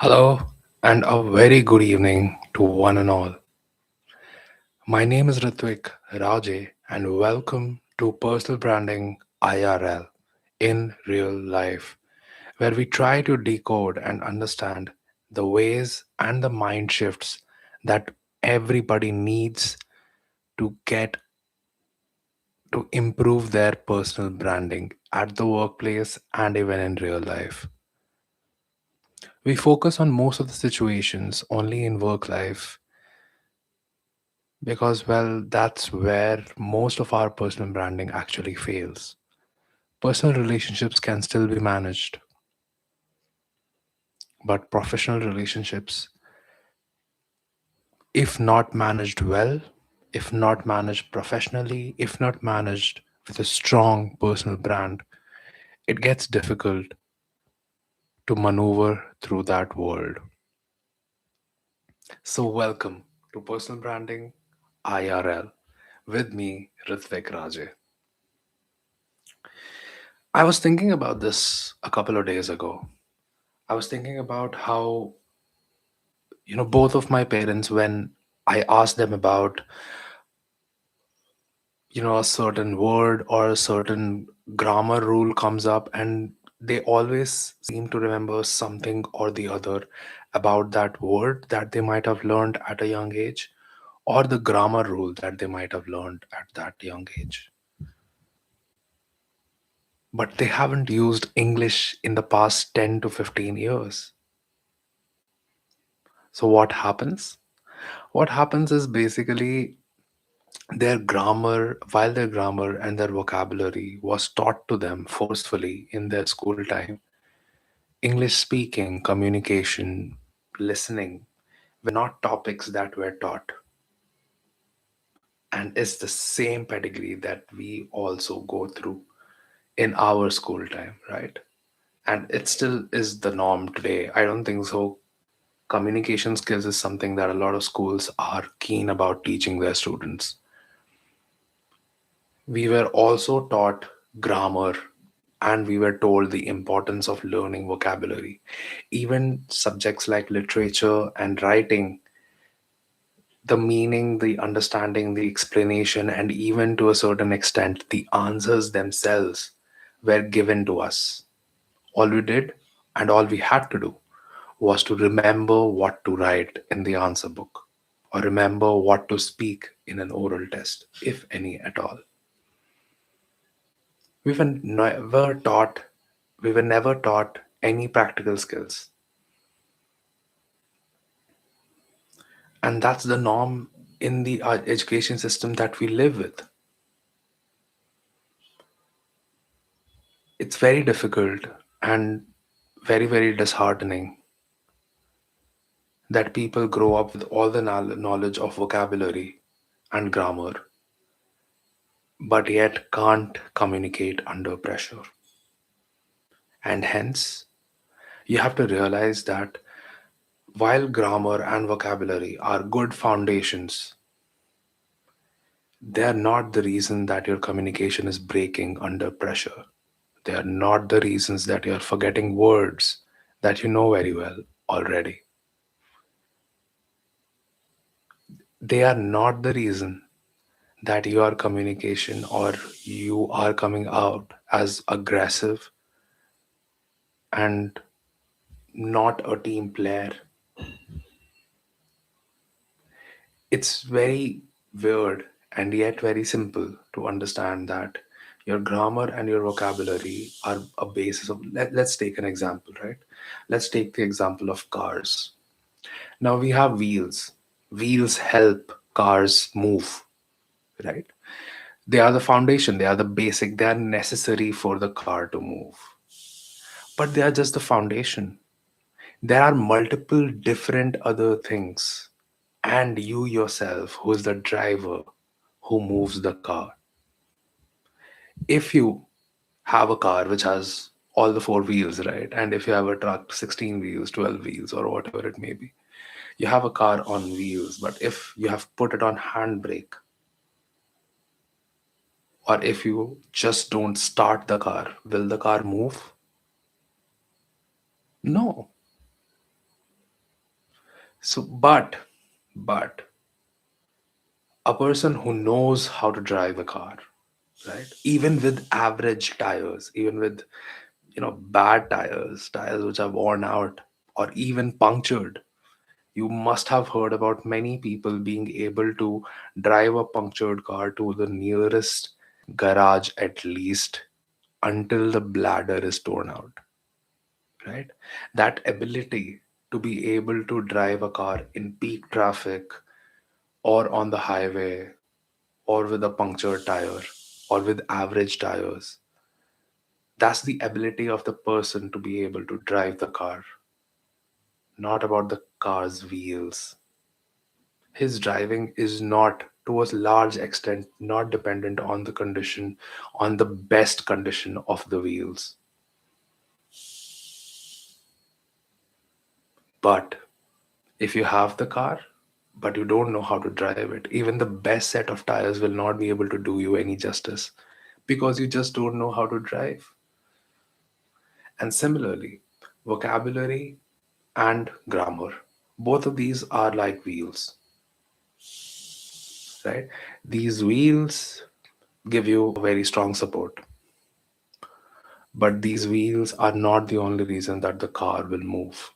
Hello, and a very good evening to one and all. My name is Ritvik Raje, and welcome to Personal Branding IRL in real life, where we try to decode and understand the ways and the mind shifts that everybody needs to get to improve their personal branding at the workplace and even in real life. We focus on most of the situations only in work life because, well, that's where most of our personal branding actually fails. Personal relationships can still be managed, but professional relationships, if not managed well, if not managed professionally, if not managed with a strong personal brand, it gets difficult to maneuver through that world. So, welcome to Personal Branding IRL with me, Ritvik Raje. I was thinking about this a couple of days ago. I was thinking about how, both of my parents, when I asked them about, a certain word or a certain grammar rule comes up, and they always seem to remember something or the other about that word that they might have learned at a young age or the grammar rule that they might have learned at that young age. But they haven't used English in the past 10 to 15 years. So, what happens? What happens is basically while their grammar and their vocabulary was taught to them forcefully in their school time, English speaking, communication, listening were not topics that were taught. And it's the same pedigree that we also go through in our school time, right? And it still is the norm today. I don't think so. Communication skills is something that a lot of schools are keen about teaching their students. We were also taught grammar and we were told the importance of learning vocabulary. Even subjects like literature and writing, the meaning, the understanding, the explanation, and even to a certain extent, the answers themselves were given to us. All we did and all we had to do was to remember what to write in the answer book or remember what to speak in an oral test, if any at all. We were never taught we were never taught any practical skills. And that's the norm in the education system that we live with. It's very difficult and very, very disheartening that people grow up with all the knowledge of vocabulary and grammar, but yet can't communicate under pressure. And hence, you have to realize that while grammar and vocabulary are good foundations, they are not the reason that your communication is breaking under pressure. They are not the reasons that you're forgetting words that you know very well already. They are not the reason that your communication or you are coming out as aggressive and not a team player. It's very weird and yet very simple to understand that your grammar and your vocabulary are a basis of. Let's take an example, right? Let's take the example of cars. Now we have wheels. Wheels help cars move, right? They are the foundation, they are the basic, they are necessary for the car to move. But they are just the foundation. There are multiple different other things. And you yourself, who is the driver who moves the car. If you have a car which has all the four wheels, right? And if you have a truck, 16 wheels, 12 wheels, or whatever it may be, you have a car on wheels. But if you have put it on handbrake, or if you just don't start the car, will the car move? No. So but a person who knows how to drive a car, right, even with average tires, even with bad tires which are worn out or even punctured. You must have heard about many people being able to drive a punctured car to the nearest garage at least until the bladder is torn out, right? That ability to be able to drive a car in peak traffic or on the highway or with a punctured tire or with average tires, that's the ability of the person to be able to drive the car, not about the car's wheels. His driving is not, to a large extent, not dependent on the condition, on the best condition of the wheels. But if you have the car, but you don't know how to drive it, even the best set of tires will not be able to do you any justice because you just don't know how to drive. And similarly, vocabulary and grammar, both of these are like wheels, right? These wheels give you a very strong support. But these wheels are not the only reason that the car will move.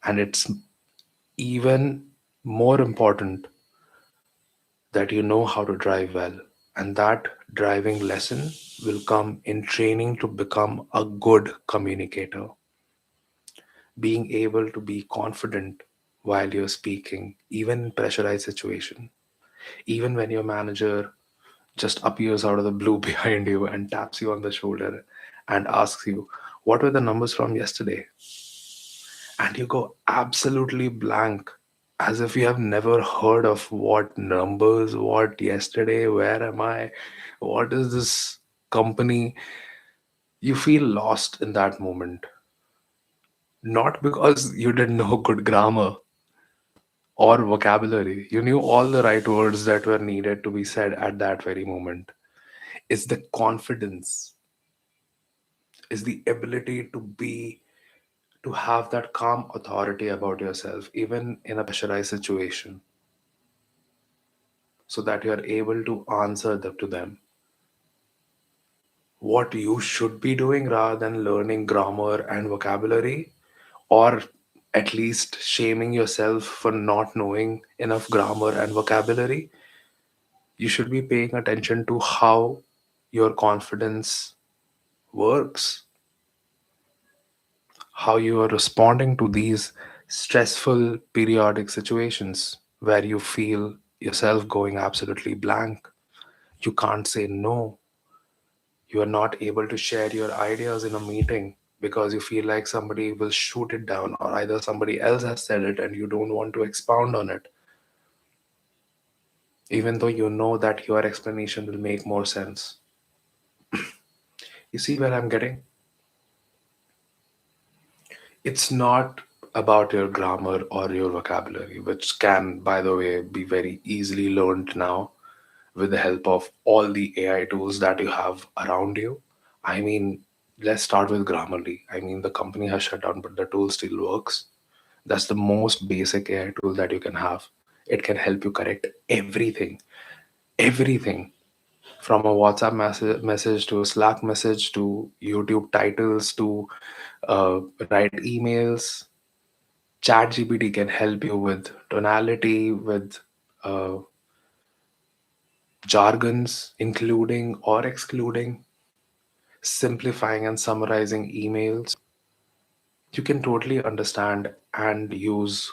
And it's even more important that you know how to drive well. And that driving lesson will come in training to become a good communicator, being able to be confident while you're speaking, even in pressurized situation, even when your manager just appears out of the blue behind you and taps you on the shoulder and asks you, "What were the numbers from yesterday?" And you go absolutely blank as if you have never heard of what numbers, what yesterday, where am I, what is this company. You feel lost in that moment, not because you didn't know good grammar or vocabulary. You knew all the right words that were needed to be said at that very moment. It's the confidence, is the ability to have that calm authority about yourself even in a pressurized situation, so that you are able to answer to them what you should be doing rather than learning grammar and vocabulary, or at least shaming yourself for not knowing enough grammar and vocabulary. You should be paying attention to how your confidence works, how you are responding to these stressful periodic situations where you feel yourself going absolutely blank. You can't say no. You are not able to share your ideas in a meeting because you feel like somebody will shoot it down, or either somebody else has said it and you don't want to expound on it, even though you know that your explanation will make more sense. You see where I'm getting? It's not about your grammar or your vocabulary, which can, by the way, be very easily learned now with the help of all the AI tools that you have around you. I mean, let's start with Grammarly. I mean, the company has shut down, but the tool still works. That's the most basic AI tool that you can have. It can help you correct everything, everything from a WhatsApp message to a Slack message to YouTube titles to write emails. ChatGPT can help you with tonality, with uh, jargons, including or excluding, simplifying and summarizing emails. You can totally understand and use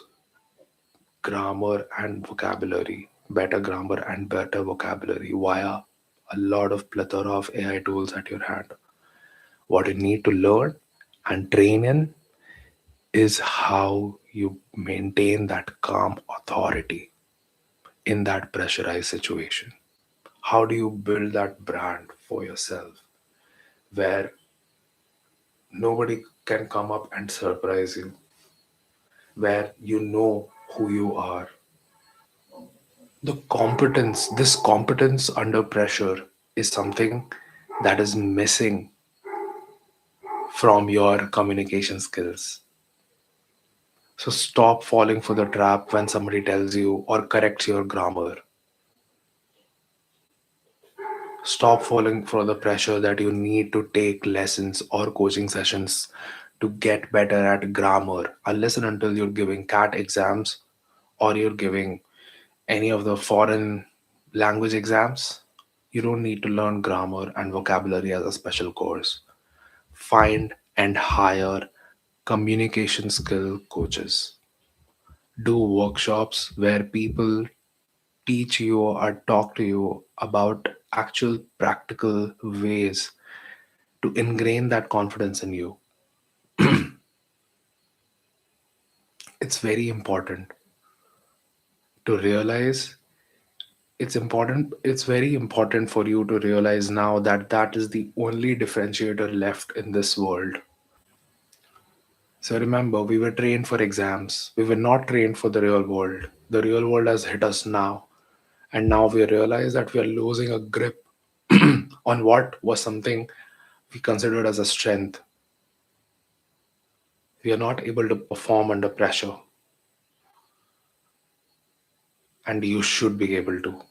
grammar and vocabulary, better grammar and better vocabulary via a lot of plethora of AI tools at your hand. What you need to learn and train in is how you maintain that calm authority in that pressurized situation. How do you build that brand for yourself where nobody can come up and surprise you, where you know who you are? This competence under pressure is something that is missing from your communication skills. So stop falling for the trap when somebody tells you or corrects your grammar. Stop falling for the pressure that you need to take lessons or coaching sessions to get better at grammar, unless and until you're giving CAT exams or you're giving any of the foreign language exams. You don't need to learn grammar and vocabulary as a special course. Find and hire communication skill coaches. Do workshops where people teach you or talk to you about actual practical ways to ingrain that confidence in you. It's very important to realize. It's very important for you to realize now that that is the only differentiator left in this world. So remember, we were trained for exams. We were not trained for the real world. The real world has hit us now. And now we realize that we are losing a grip on what was something we considered as a strength. We are not able to perform under pressure, and you should be able to.